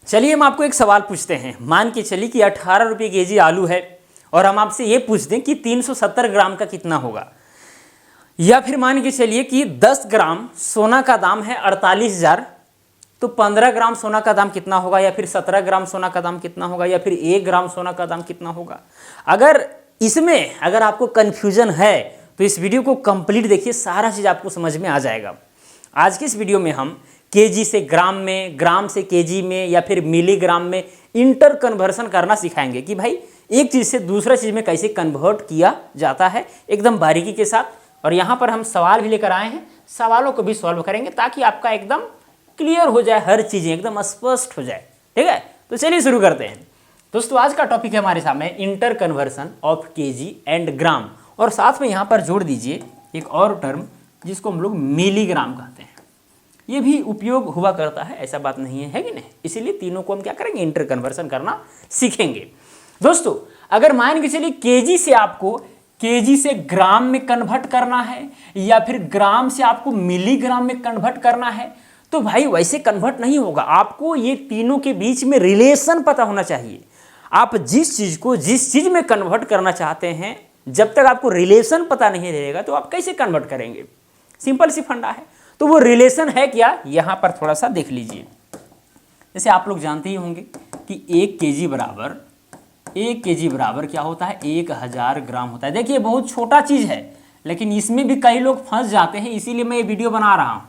चलिए हम आपको एक सवाल पूछते हैं। मान के चलिए कि 18 रुपये केजी आलू है और हम आपसे ये पूछ दें कि 370 ग्राम का कितना होगा। या फिर मान के चलिए कि 10 ग्राम सोना का दाम है 48,000, तो 15 ग्राम सोना का दाम कितना होगा, या फिर 17 ग्राम सोना का दाम कितना होगा, या फिर 1 ग्राम सोना का दाम कितना होगा। अगर आपको कन्फ्यूजन है तो इस वीडियो को कंप्लीट देखिए, सारा चीज़ आपको समझ में आ जाएगा। आज की इस वीडियो में हम केजी से ग्राम में, ग्राम से केजी में, या फिर मिलीग्राम में इंटर कन्वर्सन करना सिखाएंगे कि भाई एक चीज़ से दूसरा चीज़ में कैसे कन्वर्ट किया जाता है, एकदम बारीकी के साथ। और यहाँ पर हम सवाल भी लेकर आए हैं, सवालों को भी सॉल्व करेंगे ताकि आपका एकदम क्लियर हो जाए, हर चीज़ें एकदम स्पष्ट हो जाए। ठीक है, तो चलिए शुरू करते हैं। दोस्तों आज का टॉपिक है हमारे सामने inter conversion of KG and gram, और साथ में यहाँ पर जोड़ दीजिए एक और टर्म जिसको हम लोग मिलीग्राम कहते हैं। ये भी उपयोग हुआ करता है, ऐसा बात नहीं है कि नहीं। इसीलिए तीनों को हम क्या करेंगे, इंटर कन्वर्सन करना सीखेंगे। दोस्तों अगर मान के चलिए केजी से आपको केजी से ग्राम में कन्वर्ट करना है, या फिर ग्राम से आपको मिलीग्राम में कन्वर्ट करना है, तो भाई वैसे कन्वर्ट नहीं होगा। आपको ये तीनों के बीच में रिलेशन पता होना चाहिए। आप जिस चीज़ को जिस चीज़ में कन्वर्ट करना चाहते हैं, जब तक आपको रिलेशन पता नहीं रहेगा तो आप कैसे कन्वर्ट करेंगे। सिंपल सी फंडा है। तो वो रिलेशन है क्या, यहाँ पर थोड़ा सा देख लीजिए। जैसे आप लोग जानते ही होंगे कि 1 केजी बराबर क्या होता है, 1000 ग्राम होता है। देखिए बहुत छोटा चीज़ है, लेकिन इसमें भी कई लोग फंस जाते हैं, इसीलिए मैं ये वीडियो बना रहा हूँ।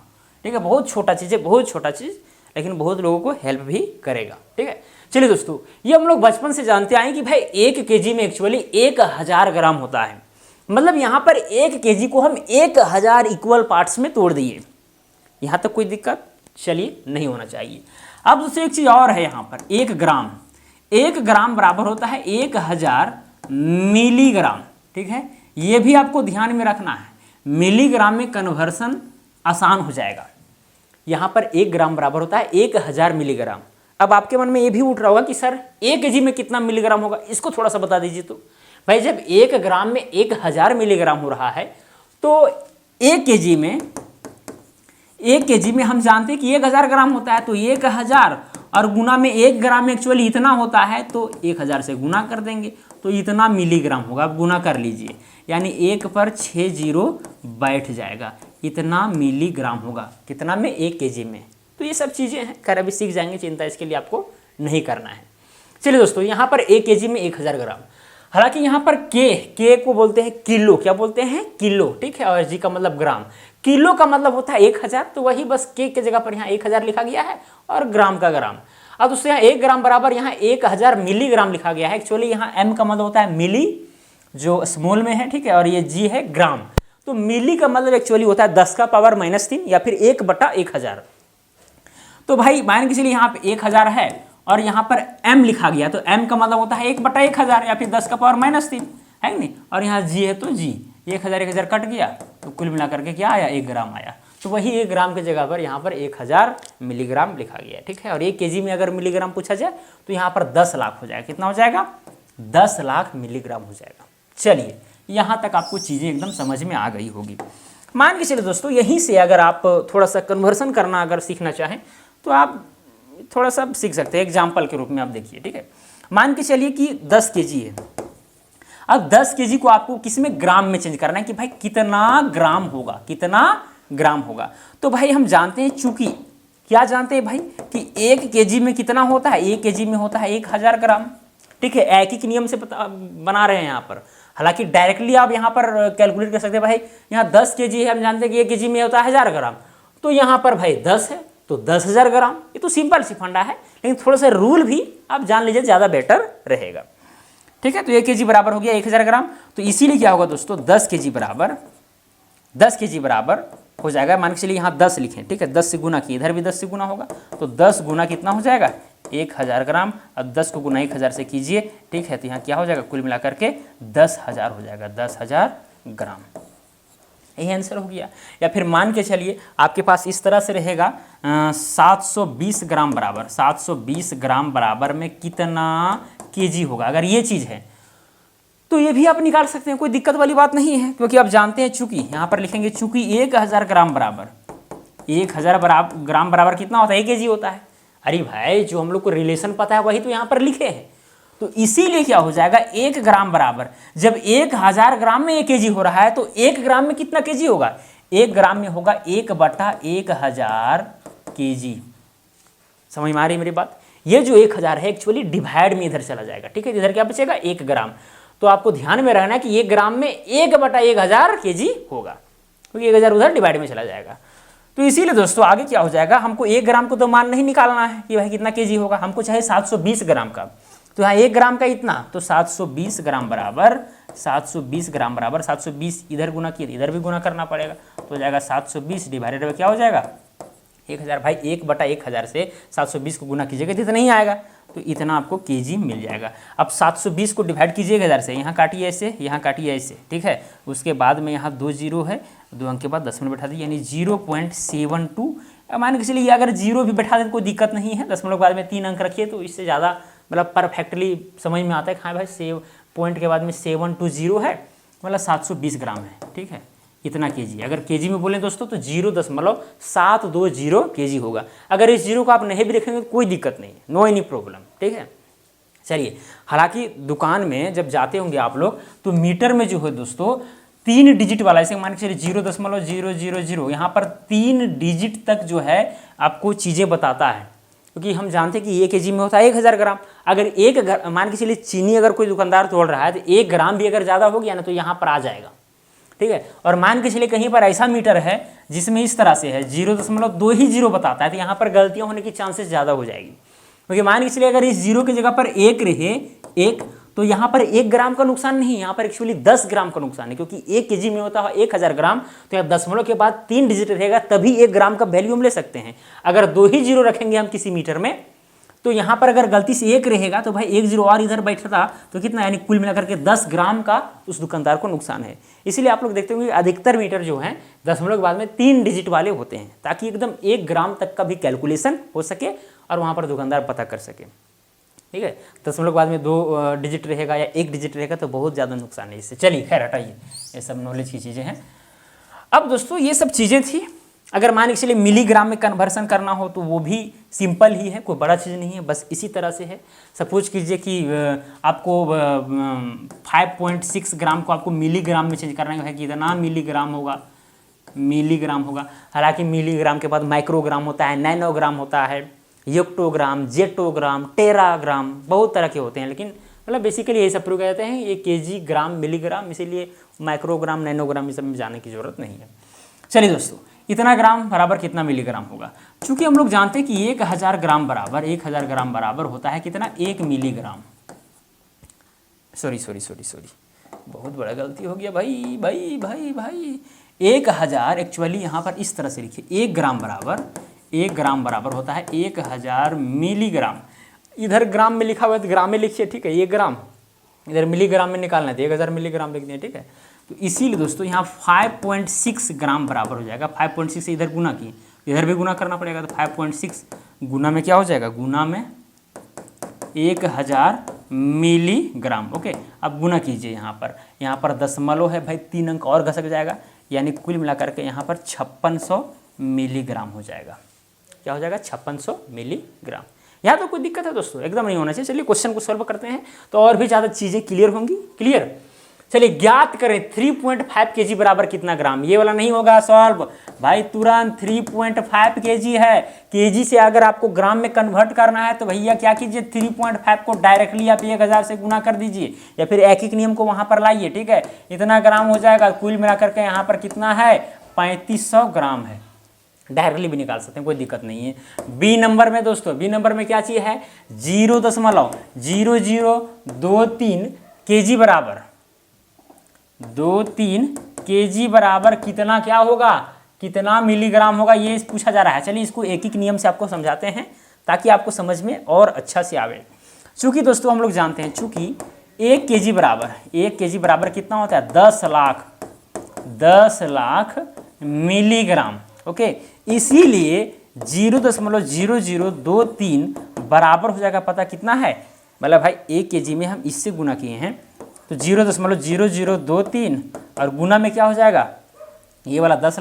ठीक है, बहुत छोटा चीज़ है, बहुत छोटा चीज़, लेकिन बहुत लोगों को हेल्प भी करेगा। ठीक है, चलिए दोस्तों, ये हम लोग बचपन से जानते आए कि भाई 1 केजी में एक्चुअली 1000 ग्राम होता है। मतलब यहाँ पर 1 केजी को हम 1000 इक्वल पार्ट्स में तोड़ दिए। यहाँ तक कोई दिक्कत चलिए नहीं होना चाहिए। अब दोस्तों एक चीज़ और है, यहाँ पर 1 ग्राम बराबर होता है 1000 मिलीग्राम। ठीक है, ये भी आपको ध्यान में रखना है, मिलीग्राम में कन्वर्सन आसान हो जाएगा। यहाँ पर 1 ग्राम बराबर होता है 1000 मिलीग्राम। अब आपके मन में ये भी उठ रहा होगा कि सर 1 केजी में कितना मिलीग्राम होगा, इसको थोड़ा सा बता दीजिए। तो भाई जब 1 ग्राम में 1000 मिलीग्राम हो रहा है, तो 1 केजी में हम जानते हैं कि 1000 ग्राम होता है। तो 1000 और गुना में 1 ग्राम में एक्चुअली इतना होता है, तो 1000 से गुना कर देंगे तो इतना मिलीग्राम होगा। अब गुना कर लीजिए, यानी 1 पर 6 जीरो बैठ जाएगा, इतना मिलीग्राम होगा। कितना में, 1 केजी में। तो ये सब चीज़ें हैं, खैर अभी सीख जाएंगे, चिंता इसके लिए आपको नहीं करना है। चलिए दोस्तों, यहाँ पर 1 केजी में 1000 ग्राम। हालांकि यहाँ पर के को बोलते हैं किलो, क्या बोलते हैं, किलो। ठीक है, और जी का मतलब ग्राम, किलो का मतलब होता है 1000, तो वही बस के जगह पर यहाँ 1000 लिखा गया है और ग्राम का ग्राम। अब दोस्तों यहाँ 1 ग्राम बराबर यहाँ 1000 मिलीग्राम लिखा गया है। एक्चुअली यहाँ एम का मतलब होता है मिली, जो स्मॉल में है। ठीक है, और ये जी है ग्राम। तो मिली का मतलब एक्चुअली होता है 10 का पावर -3 या फिर 1/1000। तो भाई मान के चलिए यहाँ पे 1000 है और यहाँ पर m लिखा गया, तो m का मतलब होता है 1/1000 या फिर 10 का पावर -3 है कि नहीं। और यहाँ g है तो g, 1000 कट गया तो कुल मिलाकर के क्या आया, 1 ग्राम आया। तो वही 1 ग्राम की जगह पर यहाँ पर 1000 मिलीग्राम लिखा गया। ठीक है, और 1 केजी में अगर मिलीग्राम पूछा जाए तो यहाँ पर 10 लाख हो जाएगा। कितना हो जाएगा, 10 लाख मिलीग्राम हो जाएगा। चलिए यहाँ तक आपको चीज़ें एकदम समझ में आ गई होगी। मान के चलिए दोस्तों, यहीं से अगर आप थोड़ा सा कन्वर्सन करना अगर सीखना चाहें तो आप थोड़ा सा सीख सकते हैं। एग्जाम्पल के रूप में आप देखिए। ठीक है, मान के चलिए कि 10 केजी है। अब 10 केजी को आपको किस में, ग्राम में चेंज करना है कि भाई कितना ग्राम होगा, कितना ग्राम होगा। तो भाई हम जानते हैं, चूंकि क्या जानते हैं भाई कि 1 केजी में कितना होता है, 1 केजी में होता है 1000 ग्राम। ठीक है, एक ही नियम से बना रहे हैं यहाँ पर। हालांकि डायरेक्टली आप यहाँ पर कैलकुलेट कर सकते हैं। भाई यहाँ 10 केजी है, हम जानते हैं कि 1 केजी में होता है 1000 ग्राम, तो यहाँ पर भाई 10 है तो 10,000 ग्राम। ये तो सिंपल सी फंडा है, लेकिन थोड़ा सा रूल भी आप जान लीजिए, ज़्यादा बेटर रहेगा। ठीक है, तो 1 केजी बराबर हो गया 1000 ग्राम। तो इसीलिए क्या होगा दोस्तों, 10 केजी बराबर हो जाएगा। मान के चलिए यहाँ 10 लिखें। ठीक है, 10 से गुना किए, इधर भी 10 से गुना होगा, तो 10 गुना कितना हो जाएगा, 1000 ग्राम। अब 10 को गुना 1000 से कीजिए। ठीक है, तो यहाँ क्या हो जाएगा, कुल मिलाकर के 10,000 हो जाएगा, 10,000 ग्राम। यही आंसर हो गया। या फिर मान के चलिए आपके पास इस तरह से रहेगा 720 ग्राम बराबर, 720 ग्राम बराबर में कितना केजी होगा। अगर ये चीज़ है तो ये भी आप निकाल सकते हैं, कोई दिक्कत वाली बात नहीं है, क्योंकि आप जानते हैं चूंकि यहाँ पर लिखेंगे चूंकि 1000 ग्राम बराबर 1000 ग्राम बराबर कितना होता है, 1 केजी होता है। अरे भाई जो हम लोग को रिलेशन पता है वही तो यहाँ पर लिखे हैं। तो इसीलिए क्या हो जाएगा, 1 ग्राम बराबर, जब 1000 ग्राम में 1 kg हो रहा है तो 1 ग्राम में कितना kg होगा, 1 ग्राम में होगा 1/1000 kg। समझ में आ रही मेरी बात। ये जो 1000 है एक्चुअली डिवाइड में इधर चला जाएगा, ठीक है, इधर क्या बचेगा 1 ग्राम। तो आपको ध्यान में रखना है कि 1 ग्राम में 1/1000 kg होगा, क्योंकि 1000 उधर डिवाइड में चला जाएगा। तो इसीलिए दोस्तों आगे क्या हो जाएगा, हमको 1 ग्राम को तो मान नहीं निकालना है कि भाई कितना kg होगा, हमको चाहे 720 ग्राम का। तो यहाँ 1 ग्राम का इतना, तो 720 ग्राम बराबर 720 ग्राम बराबर 720 इधर गुना किए इधर भी गुना करना पड़ेगा, तो हो जाएगा 720 डिवाइडेड बाई क्या हो जाएगा 1000। भाई 1/1000 से 720 को गुना कीजिएगा तो इतना ही आएगा, तो इतना आपको kg मिल जाएगा। अब 720 को डिवाइड कीजिए 1000 से, यहाँ काटिए ऐसे, यहाँ काटिए ऐसे, ठीक है। उसके बाद में यहाँ 2 जीरो है, 2 अंक के बाद 10 बैठा दी, यानी 0.72। मान के चलिए अगर 0 भी बैठा दें कोई दिक्कत नहीं है, 10 के बाद में 3 अंक रखिए तो इससे ज़्यादा मतलब परफेक्टली समझ में आता है। हाँ भाई सेव पॉइंट के बाद में 720 है, मतलब 720 ग्राम है, ठीक है, इतना kg। अगर kg में बोलें दोस्तों तो 0.720 kg होगा। अगर इस जीरो को आप नहीं भी रखेंगे तो कोई दिक्कत नहीं है, नो एनी प्रॉब्लम, ठीक है। चलिए, हालांकि दुकान में जब जाते होंगे आप लोग तो मीटर में जो है दोस्तों 3 डिजिट वाला, ऐसे मान के चलिए 0.000 यहाँ पर 3 डिजिट तक जो है आपको चीज़ें बताता है, क्योंकि हम जानते हैं कि 1 kg में होता है 1000 ग्राम। अगर मान के चलिए चीनी अगर कोई दुकानदार तोड़ रहा है तो 1 ग्राम भी अगर ज़्यादा हो गया ना तो यहाँ पर आ जाएगा, ठीक है। और मान के चलिए कहीं पर ऐसा मीटर है जिसमें इस तरह से है 0.20 बताता है, तो यहाँ पर गलतियाँ होने की चांसेस ज़्यादा हो जाएगी, क्योंकि मान के चलिए अगर इस जीरो की जगह पर 1 रहे 1, तो यहाँ पर 1 ग्राम का नुकसान नहीं, यहाँ पर एक्चुअली 10 ग्राम का नुकसान है, क्योंकि 1 kg में होता है 1000 ग्राम, तो यहाँ दशमलव के बाद 3 डिजिट रहेगा तभी 1 ग्राम का वैल्यू हम ले सकते हैं। अगर 2 ही जीरो रखेंगे हम किसी मीटर में तो यहाँ पर अगर गलती से 1 रहेगा तो भाई 1 जीरो और इधर बैठता तो कितना, यानी कुल मिलाकर के 10 ग्राम का उस दुकानदार को नुकसान है। इसीलिए आप लोग देखते होंगे अधिकतर मीटर जो हैं दशमलव के बाद में 3 डिजिट वाले होते हैं, ताकि एकदम 1 ग्राम तक का भी कैलकुलेशन हो सके और वहाँ पर दुकानदार पता कर सके, ठीक है। दशमलव के बाद में 2 डिजिट रहेगा या 1 डिजिट रहेगा तो बहुत ज़्यादा नुकसान है इससे। चलिए खैर हटाइए, ये सब नॉलेज की चीज़ें हैं। अब दोस्तों ये सब चीज़ें थी। अगर मान के चलिए मिलीग्राम में कन्वर्सन करना हो तो वो भी सिंपल ही है, कोई बड़ा चीज़ नहीं है, बस इसी तरह से है। सपोज कीजिए कि आपको 5.6 ग्राम को आपको मिलीग्राम में चेंज करना है कि इतना मिलीग्राम होगा। हालांकि मिलीग्राम के बाद माइक्रोग्राम होता है, नैनोग्राम होता है, योक्टोग्राम, जेटोग्राम, टेराग्राम, बहुत तरह के होते हैं, लेकिन मतलब बेसिकली यही सब प्रयोग कहते हैं। ये kg, ग्राम, मिलीग्राम, इसीलिए माइक्रोग्राम, नैनोग्राम इस सब में जाने की जरूरत नहीं है। चलिए दोस्तों, इतना ग्राम बराबर कितना मिलीग्राम होगा। चूंकि हम लोग जानते हैं कि 1000 ग्राम बराबर होता है कितना, 1 मिलीग्राम। सॉरी बहुत बड़ा गलती हो गया भाई। 1000 एक्चुअली यहाँ पर इस तरह से लिखिए, 1 ग्राम बराबर होता है 1000 मिलीग्राम। इधर ग्राम में लिखा हुआ है तो ग्राम में लिखिए, ठीक है, 1 ग्राम। इधर मिलीग्राम में निकालना है तो 1000 मिलीग्राम लिख दें, ठीक है। तो इसीलिए दोस्तों यहाँ 5.6 ग्राम बराबर हो जाएगा। 5.6 से इधर गुना किए, इधर भी गुना करना पड़ेगा, तो 5.6 गुना में क्या हो जाएगा, गुना में 1000 मिलीग्राम। ओके, अब गुना कीजिए, यहाँ पर दशमलव है भाई, 3 अंक और घसक जाएगा, यानी कुल मिलाकर के यहाँ पर 5600 मिलीग्राम हो जाएगा। क्या हो जाएगा, 5600 मिलीग्राम। यहाँ तो कोई दिक्कत है दोस्तों, एकदम नहीं होना चाहिए। चलिए क्वेश्चन को सॉल्व करते हैं तो और भी ज़्यादा चीज़ें क्लियर होंगी। क्लियर, चलिए ज्ञात करें 3.5 kg बराबर कितना ग्राम। ये वाला नहीं होगा सॉल्व भाई, तुरंत 3.5 kg है। kg से अगर आपको ग्राम में कन्वर्ट करना है तो भैया क्या कीजिए, 3.5 को डायरेक्टली आप 1000 से गुना कर दीजिए, या फिर एक नियम को वहाँ पर लाइए, ठीक है। इतना ग्राम हो जाएगा, कुल मिलाकर के यहाँ पर कितना है, 3500 ग्राम है। डायरेक्टली भी निकाल सकते हैं, कोई दिक्कत नहीं है। बी नंबर में दोस्तों, बी नंबर में क्या चीज़ है, 0.0023 kg बराबर 23 kg बराबर कितना क्या होगा, कितना मिलीग्राम होगा, ये पूछा जा रहा है। चलिए इसको एक एक नियम से आपको समझाते हैं ताकि आपको समझ में और अच्छा से आवे। चूँकि दोस्तों हम लोग जानते हैं, चूँकि 1 kg बराबर कितना होता है, 10 लाख मिलीग्राम। ओके, इसीलिए 0.0023 बराबर हो जाएगा, पता कितना है, मतलब भाई 1 kg में हम इससे गुना किए हैं तो 0.0023 और गुना में क्या हो जाएगा, ये वाला 10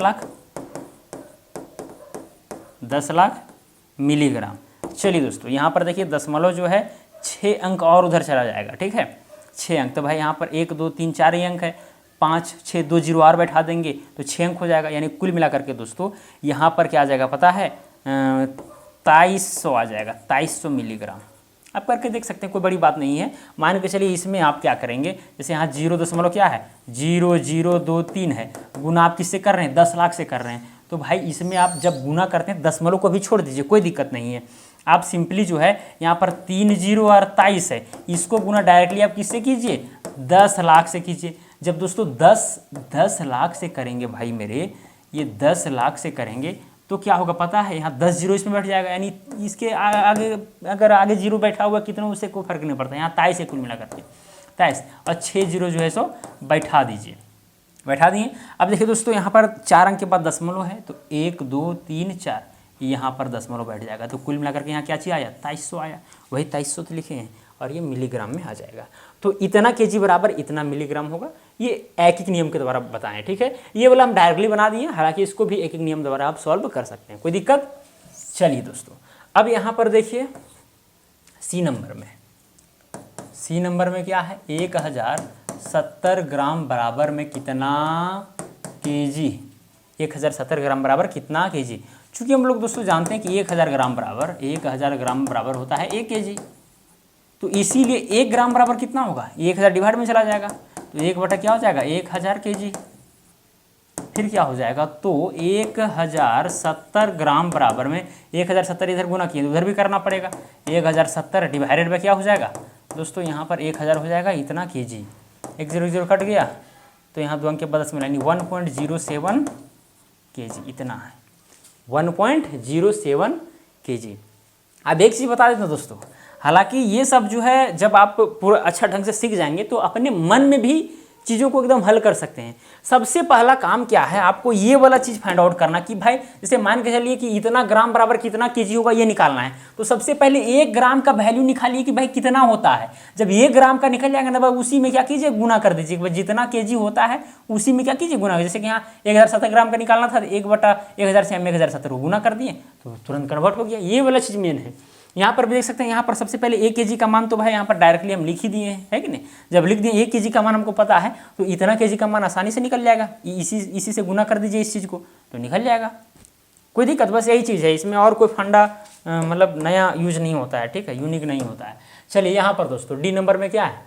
लाख मिलीग्राम। चलिए दोस्तों, यहाँ पर देखिए दशमलव जो है 6 अंक और उधर चला जाएगा, ठीक है 6 अंक। तो भाई यहाँ पर 1 2 3 4 ही अंक है, 5 6 2 0 और बैठा देंगे तो 6 अंक हो जाएगा। यानी कुल मिला करके दोस्तों यहाँ पर क्या आ जाएगा पता है, 2300 आ जाएगा, 2300 मिलीग्राम। आप करके देख सकते हैं, कोई बड़ी बात नहीं है। मान के चलिए इसमें आप क्या करेंगे, जैसे यहाँ 0 दशमलव क्या है 0.023 है, गुना आप किससे कर रहे हैं 10 लाख से कर रहे हैं। तो भाई इसमें आप जब गुना करते हैं दशमलव को भी छोड़ दीजिए, कोई दिक्कत नहीं है। आप सिंपली जो है यहाँ पर 3 0 और 23 है, इसको गुना डायरेक्टली आप किससे कीजिए 10 लाख से कीजिए। जब दोस्तों 10 लाख से करेंगे भाई मेरे, ये 10 लाख से करेंगे तो क्या होगा पता है, यहाँ 10 जीरो इसमें बैठ जाएगा, यानी इसके आगे अगर आगे जीरो बैठा हुआ कितना उससे कोई फर्क नहीं पड़ता। यहाँ 23 है कुल मिला करके 23 और 6 जीरो जो है सो बैठा दीजिए, बैठा दिए। अब देखिए दोस्तों यहाँ पर 4 अंक के बाद दशमलव है तो 1 2 3 4 यहाँ पर दशमलव बैठ जाएगा, तो कुल मिलाकर के यहाँ क्या चीज़ आया 2300 आया, वही 2300 तो लिखे हैं और ये मिलीग्राम में आ जाएगा। तो इतना केजी बराबर इतना मिलीग्राम होगा, ये एक एक नियम के द्वारा बताएं, ठीक है। ये वाला हम डायरेक्टली बना दिए, हालांकि इसको भी एक एक नियम द्वारा आप सॉल्व कर सकते हैं, कोई दिक्कत। चलिए दोस्तों अब यहाँ पर देखिए सी नंबर में क्या है 1070 ग्राम बराबर में कितना केजी, 1070 ग्राम बराबर कितना केजी। चूँकि हम लोग दोस्तों जानते हैं कि 1000 ग्राम बराबर होता है 1 केजी, तो इसीलिए 1 ग्राम बराबर कितना होगा 1000 डिवाइड में चला जाएगा, तो 1 बटा क्या हो जाएगा 1000 केजी। फिर क्या हो जाएगा तो 1070 ग्राम बराबर में 1070 इधर गुना किए उधर भी करना पड़ेगा, 1070 डिवाइडेड बाय क्या हो जाएगा दोस्तों यहाँ पर 1000 हो जाएगा इतना केजी। 1 0 0 कट गया तो यहाँ 2 अंक के बाद 10 मिला, यानी 1.07 केजी इतना है, 1.07 केजी। अब एक चीज़ बता देते हैं दोस्तों, हालांकि ये सब जो है जब आप पूरा अच्छा ढंग से सीख जाएंगे तो अपने मन में भी चीज़ों को एकदम हल कर सकते हैं। सबसे पहला काम क्या है, आपको ये वाला चीज़ फाइंड आउट करना कि भाई जैसे मान के चलिए कि इतना ग्राम बराबर कितना केजी होगा ये निकालना है, तो सबसे पहले 1 ग्राम का वैल्यू निकालिए कि भाई कितना होता है। जब 1 ग्राम का निकल जाएगा ना भाई उसी में क्या कीजिए गुना कर दीजिए, भाई जितना केजी होता है उसी में क्या कीजिए गुना। जैसे कि यहाँ 1070 ग्राम का निकालना था, 1/1000 से हम 1070 को गुना कर दिए तो तुरंत कन्वर्ट हो गया। ये वाला चीज़ मेन है। यहाँ पर भी देख सकते हैं, यहाँ पर सबसे पहले 1 केजी का मान तो भाई यहाँ पर डायरेक्टली हम लिख ही दिए हैं, है कि नहीं। जब लिख दिए 1 केजी का मान हमको पता है तो इतना केजी का मान आसानी से निकल जाएगा, इसी से गुना कर दीजिए इस चीज़ को तो निकल जाएगा, कोई दिक्कत। बस यही चीज़ है, इसमें और कोई फंडा मतलब नया यूज नहीं होता है, ठीक है, यूनिक नहीं होता है। चलिए यहाँ पर दोस्तों डी नंबर में क्या है,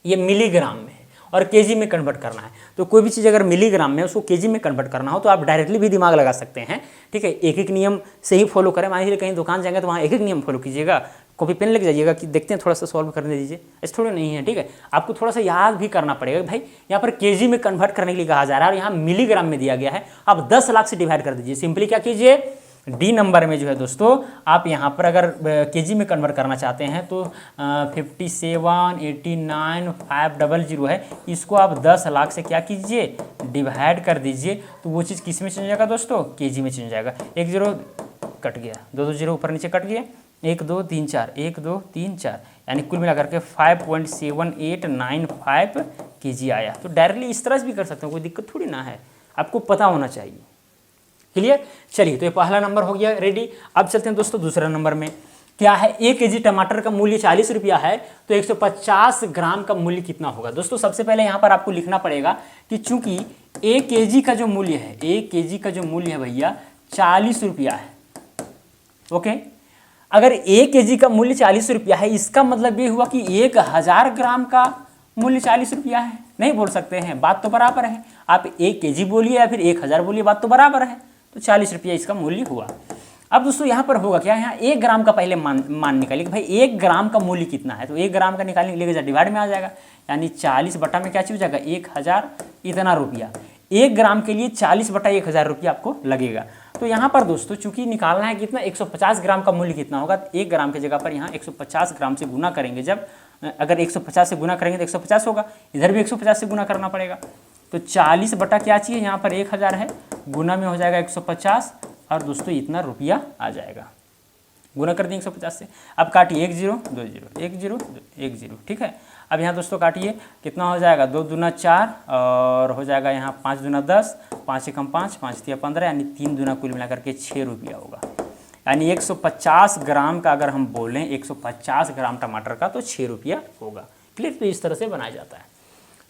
ये मिलीग्राम में है और केजी में कन्वर्ट करना है। तो कोई भी चीज़ अगर मिलीग्राम में उसको केजी में कन्वर्ट करना हो तो आप डायरेक्टली भी दिमाग लगा सकते हैं, ठीक है। एक एक नियम से ही फॉलो करें, मान लीजिए कहीं दुकान जाएंगे तो वहाँ एक एक नियम फॉलो कीजिएगा, कॉपी पेन लेके जाइएगा कि देखते हैं थोड़ा सा सॉल्व करने दीजिए, ऐसे थोड़ा नहीं है, ठीक है। आपको थोड़ा सा याद भी करना पड़ेगा भाई यहाँ पर केजी में कन्वर्ट करने के लिए कहा जा रहा है और यहाँ मिलीग्राम में दिया गया है। आप 10 लाख से डिवाइड कर दीजिए, सिंपली क्या कीजिए डी नंबर में जो है दोस्तों आप यहाँ पर अगर केजी में कन्वर्ट करना चाहते हैं तो 57,89,500 है, इसको आप 10 लाख से क्या कीजिए डिवाइड कर दीजिए, तो वो चीज़ किस में चेंज हो जाएगा दोस्तों केजी में चेंज हो जाएगा। 1 0 कट गया, 2 0 ऊपर नीचे कट गया, 1 2 3 4 1 2 3 4 यानी कुल मिलाकर के 5.7895 केजी आया। तो डायरेक्टली इस तरह से भी कर सकते हैं, कोई दिक्कत थोड़ी ना है, आपको पता होना चाहिए। क्लियर। चलिए तो ये पहला नंबर हो गया रेडी। अब चलते हैं दोस्तों दूसरा नंबर में क्या है, 1 केजी टमाटर का मूल्य 40 रुपया है तो 150 ग्राम का मूल्य कितना होगा। दोस्तों सबसे पहले यहाँ पर आपको लिखना पड़ेगा कि चूंकि 1 केजी का जो मूल्य है, 1 केजी का जो मूल्य है भैया 40 रुपया है, ओके। अगर 1 केजी का मूल्य 40 रुपया है इसका मतलब ये हुआ कि 1000 ग्राम का मूल्य 40 रुपया है। नहीं बोल सकते हैं, बात तो बराबर है, आप 1 केजी बोलिए या फिर 1000 बोलिए, बात तो बराबर है, तो 40 रुपया इसका मूल्य हुआ। अब दोस्तों यहाँ पर होगा क्या, यहाँ 1 ग्राम का पहले मान निकालिए कि भाई 1 ग्राम का मूल्य कितना है, तो 1 ग्राम का निकालने के लिए डिवाइड में आ जाएगा, यानी 40 बटा में क्या चीज हो जाएगा 1000 इतना रुपया। 1 ग्राम के लिए 40 बटा 1000 रुपया आपको लगेगा। तो यहाँ पर दोस्तों चूंकि निकालना है कितना 150 ग्राम का मूल्य कितना होगा, 1 ग्राम की जगह पर यहाँ 150 ग्राम से गुना करेंगे। जब अगर 150 से गुना करेंगे तो 150 होगा, इधर भी 150 से गुना करना पड़ेगा। तो 40 बटा क्या चाहिए, यहाँ पर 1000 है, गुना में हो जाएगा 150 और दोस्तों इतना रुपया आ जाएगा। गुना कर देंगे 150 से। अब काटिए 1 0 2 0 1 0 1 0, ठीक है। अब यहाँ दोस्तों काटिए कितना हो जाएगा, 2 दूना 4 और हो जाएगा यहाँ 5 दूना 10, 5 एकम 5, 5 तिया 15 यानी 3 दूना कुल मिलाकर के 6 रुपया होगा। यानी 150 ग्राम का अगर हम बोलें 150 ग्राम टमाटर का तो 6 रुपया होगा। क्लियर? तो इस तरह से बनाया जाता है।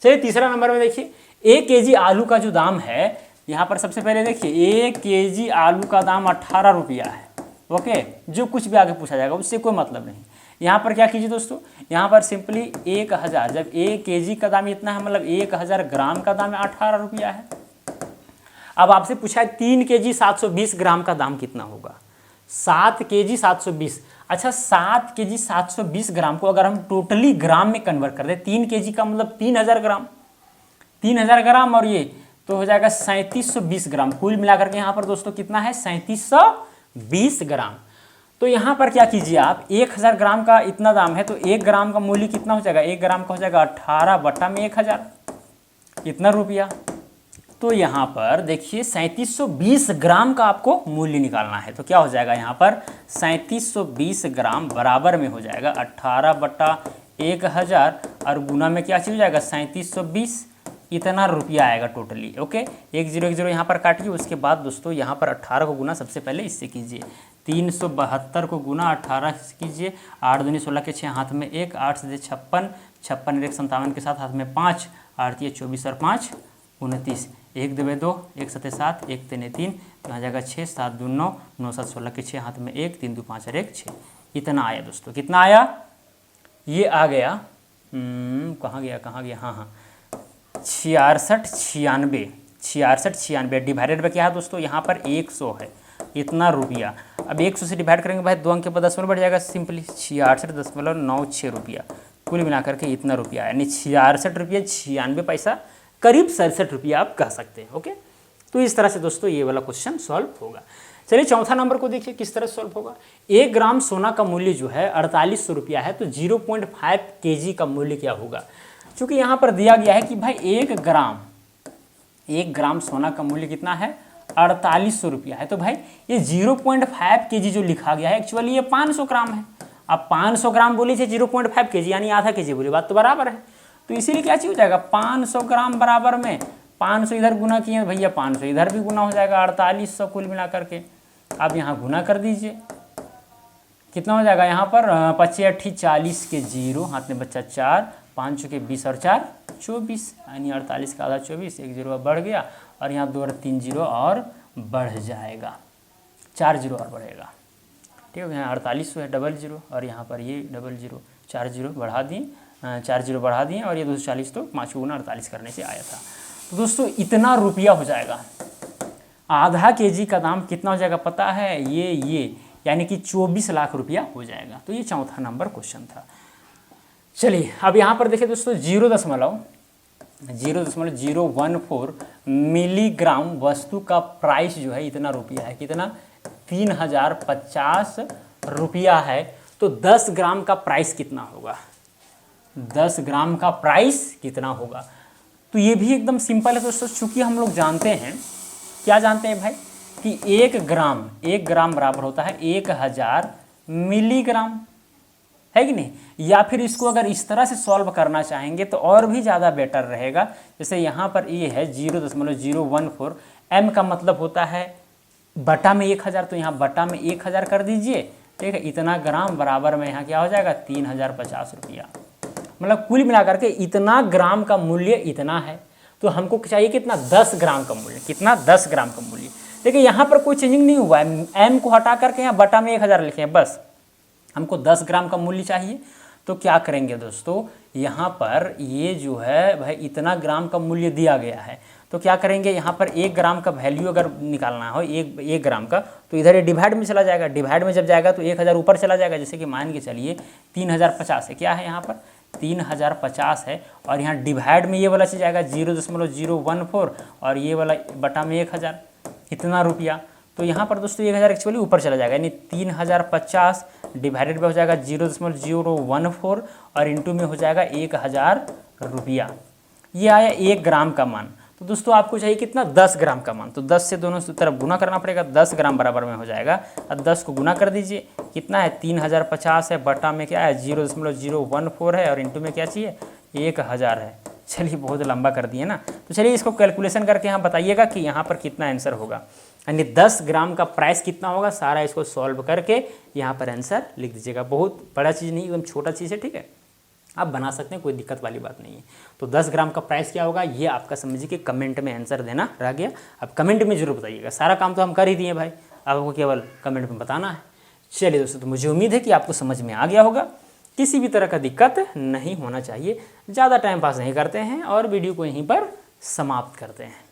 चलिए तीसरा नंबर में देखिए, 1 केजी आलू का जो दाम है, यहाँ पर सबसे पहले देखिए 1 केजी आलू का दाम 18 रुपया है। ओके, जो कुछ भी आगे पूछा जाएगा उससे कोई मतलब नहीं। यहाँ पर क्या कीजिए दोस्तों, यहाँ पर सिंपली 1000, जब 1 केजी का दाम इतना है मतलब 1000 ग्राम का दाम 18 रुपया है। अब आपसे पूछा है 3 केजी 720 ग्राम का दाम कितना होगा। 7 केजी 720, अच्छा 7 केजी 720 ग्राम को अगर हम टोटली ग्राम में कन्वर्ट कर दें, 3 केजी का मतलब 3000 ग्राम, 3000 ग्राम और ये तो हो जाएगा 3720 ग्राम। कुल मिलाकर के यहाँ पर दोस्तों कितना है, 3720 ग्राम। तो यहाँ पर क्या कीजिए आप, 1000 ग्राम का इतना दाम है तो 1 ग्राम का मूल्य कितना हो जाएगा, 1 ग्राम का हो जाएगा 18 बटा में 1000, कितना रुपया। तो यहाँ पर देखिए 3720 ग्राम का आपको मूल्य निकालना है। तो क्या हो जाएगा यहाँ पर 3720 ग्राम बराबर में हो जाएगा 18 बटा 1000 और गुना में क्या चीज हो जाएगा 3720, इतना रुपया आएगा टोटली। ओके, 1 0 1 0 यहाँ पर काटिए। उसके बाद दोस्तों यहाँ पर 18 को गुना सबसे पहले इससे कीजिए, 372 को गुना 18 से कीजिए, 8 दूनी 16 के 6 हाथ में 1, 8 से 56, 56 1 57 के साथ हाथ में 5, 8 24 और 5 29, 1 2 2, 1 7 7, 1 3 3, तो आ जाएगा 6, 7 2 9, 9 7 16 के 6 हाथ में 1, 3 2 5 और 1 6, इतना आया दोस्तों। कितना आया, ये आ गया कहाँ गया, हाँ 6696 डिवाइडेड बाय क्या है दोस्तों, यहाँ पर 100 है, इतना रुपया। अब 100 से डिवाइड करेंगे भाई, 2 अंक के बाद दशमलव बढ़ जाएगा, सिंपली 66.96 रुपया। कुल मिलाकर के इतना रुपया, यानी 66 रुपये 96 पैसा, करीब 67 रुपया आप कह सकते हैं। ओके, तो इस तरह से दोस्तों ये वाला क्वेश्चन सॉल्व होगा। चलिए चौथा नंबर को देखिए किस तरह सॉल्व होगा। 1 ग्राम सोना का मूल्य जो है 4800 रुपया है, तो 0.5 केजी का मूल्य क्या होगा। चूँकि यहाँ पर दिया गया है कि भाई 1 ग्राम सोना का मूल्य कितना है 4800 रुपया है, तो भाई ये 0.5 केजी जो लिखा गया है एक्चुअली ये 500 ग्राम है। अब 500 ग्राम बोली थे 0.5 केजी यानी आधा केजी बोली, बात तो बराबर है। तो इसीलिए क्या चीज हो जाएगा 500 ग्राम बराबर में 500 इधर गुना किए भैया, 500 इधर भी गुना हो जाएगा 4800 कुल मिला करके। आप यहाँ गुना कर दीजिए, कितना हो जाएगा यहाँ पर 25 8 40 के 0, हाथ में बच्चा 4, 5 के 20 और 4 24, यानी 48 का आधा 24, 1 0 बढ़ गया और यहाँ 2 और 3 0 और बढ़ जाएगा, 4 0 और बढ़ेगा। ठीक है, यहाँ 4800 है डबल 0 और यहाँ पर ये डबल 0, 4 0 बढ़ा दिए, 4 0 बढ़ा दिए और ये 240 तो 5 गुना 48 करने से आया था। तो दोस्तों इतना रुपया हो जाएगा। आधा केजी का दाम कितना हो जाएगा पता है, ये यानी कि 24 लाख रुपया हो जाएगा। तो ये चौथा नंबर क्वेश्चन था। चलिए अब यहाँ पर देखिए दोस्तों 0.014 मिलीग्राम वस्तु का प्राइस जो है इतना रुपया है, कितना 3050 रुपया है। तो 10 ग्राम का प्राइस कितना होगा, 10 ग्राम का प्राइस कितना होगा। तो ये भी एकदम सिंपल है दोस्तों, चूँकि हम लोग जानते हैं, क्या जानते हैं भाई कि 1 ग्राम बराबर होता है 1000 मिलीग्राम, है कि नहीं। या फिर इसको अगर इस तरह से सॉल्व करना चाहेंगे तो और भी ज़्यादा बेटर रहेगा। जैसे यहाँ पर ये है 0.014, m का मतलब होता है बटा में 1000, तो यहाँ बटा में 1000 कर दीजिए। ठीक है, इतना ग्राम बराबर में यहाँ क्या हो जाएगा 3050 रुपया। मतलब कुल मिलाकर के इतना ग्राम का मूल्य इतना है। तो हमको चाहिए कितना 10 ग्राम का मूल्य, कितना 10 ग्राम का मूल्य। देखिए यहाँ पर कोई चेंजिंग नहीं हुआ है, m को हटा करके यहाँ बटा में 1000 लिखे हैं, बस हमको 10 ग्राम का मूल्य चाहिए। तो क्या करेंगे दोस्तों, यहाँ पर ये जो है भाई इतना ग्राम का मूल्य दिया गया है, तो क्या करेंगे यहाँ पर 1 ग्राम का वैल्यू अगर निकालना हो एक ग्राम का, तो इधर ये डिवाइड में चला जाएगा। डिवाइड में जब जाएगा तो 1000 ऊपर चला जाएगा। जैसे कि मान के चलिए 3050 है, क्या है यहाँ पर 3050 है और यहाँ डिवाइड में ये वाला चीज आएगा 0.014 और ये वाला बटा में 1000, इतना रुपया। तो यहाँ पर दोस्तों 1000 एक्चुअली ऊपर चला जाएगा, यानी 3050 डिवाइडेड में हो जाएगा 0.014 और इंटू में हो जाएगा 1000 रुपया। ये आया 1 ग्राम का मान। तो दोस्तों आपको चाहिए कितना 10 ग्राम का मान, तो 10 से दोनों तरफ गुना करना पड़ेगा, 10 ग्राम बराबर में हो जाएगा। अब 10 को गुना कर दीजिए, कितना है 3050 है, बटा में क्या है 0.014 है और इंटू में क्या चाहिए 1000 है। चलिए बहुत लंबा कर दिए ना, तो चलिए इसको कैलकुलेशन करके यहाँ बताइएगा कि यहाँ पर कितना आंसर होगा। यानी 10 ग्राम का प्राइस कितना होगा, सारा इसको सॉल्व करके यहाँ पर आंसर लिख दीजिएगा। बहुत बड़ा चीज़ नहीं, एकदम छोटा चीज़ है, ठीक है, आप बना सकते हैं, कोई दिक्कत वाली बात नहीं है। तो 10 ग्राम का प्राइस क्या होगा ये आपका समझिए कि कमेंट में आंसर देना रह गया। अब कमेंट में जरूर बताइएगा, सारा काम तो हम कर ही दिए भाई, आपको केवल कमेंट में बताना है। चलिए दोस्तों, तो मुझे उम्मीद है कि आपको समझ में आ गया होगा, किसी भी तरह का दिक्कत नहीं होना चाहिए। ज़्यादा टाइम पास नहीं करते हैं और वीडियो को यहीं पर समाप्त करते हैं।